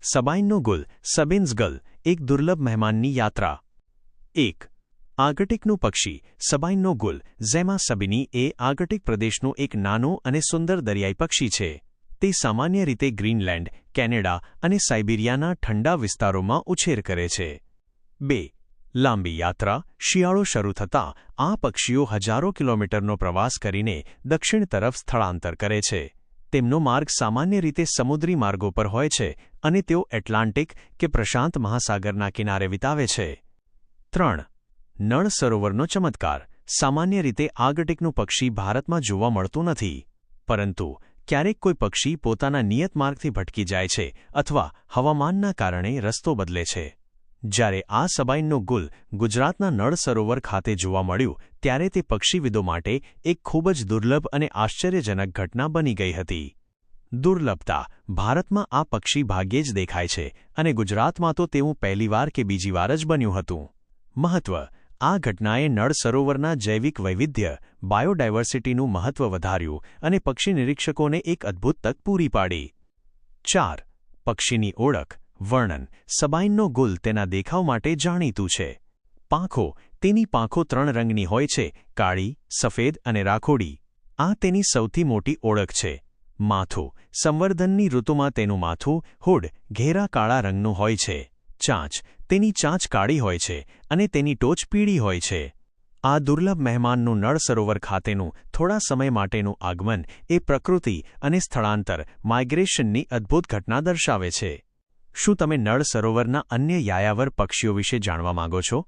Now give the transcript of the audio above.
સબાઇનનો ગુલ સબિન્સ ગલ એક દુર્લભ મહેમાનની યાત્રા 1. આર્કટિકનું પક્ષી સબાઇનનો ગુલ ઝેમા સબિની એ આર્કટિક પ્રદેશનું એક નાનું અને સુંદર દરિયાઈ પક્ષી છે. તે સામાન્ય રીતે ગ્રીનલેન્ડ, કેનેડા અને સાઇબિરિયાના ઠંડા વિસ્તારોમાં ઉછેર કરે છે. 2. લાંબી યાત્રા શિયાળો શરૂ થતાં આ પક્ષીઓ હજારો કિલોમીટરનો પ્રવાસ કરીને દક્ષિણ તરફ સ્થળાંતર કરે છે. તેમનો માર્ગ સામાન્ય રીતે સમુદ્રી માર્ગો પર હોય છે અને તેઓ એટલાન્ટિક કે પ્રશાંત મહાસાગરના કિનારે વિતાવે છે. 3. નળ સરોવરનો ચમત્કાર સામાન્ય રીતે આર્કટિકનું પક્ષી ભારતમાં જોવા મળતું નથી, પરંતુ ક્યારેક કોઈ પક્ષી પોતાના નિયત માર્ગથી ભટકી જાય છે અથવા હવામાનના કારણે રસ્તો બદલે છે. જ્યારે આ સબાઇનનો ગુલ ગુજરાતના નળ સરોવર ખાતે જોવા મળ્યું ત્યારે તે પક્ષીવિદો માટે એક ખૂબ જ દુર્લભ અને આશ્ચર્યજનક ઘટના બની ગઈ હતી. દુર્લભતા ભારતમાં આ પક્ષી ભાગ્યે જ દેખાય છે અને ગુજરાતમાં તો તેવું પહેલીવાર કે બીજીવાર જ બન્યું હતું. મહત્વ આ ઘટનાએ નળ સરોવરના જૈવિક વૈવિધ્ય બાયોડાયવર્સિટીનું મહત્વ વધાર્યું અને પક્ષી નિરીક્ષકોને એક અદ્ભુત તક પૂરી પાડી. 4. પક્ષીની ઓળખ વર્ણન સબાઇનનો ગુલ તેના દેખાવ માટે જાણીતું છે. પાંખો તેની પાંખો 3 રંગની હોય છે, કાળી, સફેદ અને રાખોડી. આ તેની સૌથી મોટી ઓળખ છે. માથું સંવર્ધનની ઋતુમાં તેનું માથું હુડ ઘેરા કાળા રંગનું હોય છે. ચાંચ તેની ચાંચ કાળી હોય છે અને તેની ટોચ પીળી હોય છે. આ દુર્લભ મહેમાનનું નળ સરોવર ખાતેનું થોડા સમય માટેનું આગમન એ પ્રકૃતિ અને સ્થળાંતર માઇગ્રેશનની અદ્ભુત ઘટના દર્શાવે છે. શું તમે નળ સરોવરના અન્ય યાયાવર પક્ષીઓ વિશે જાણવા માંગો છો?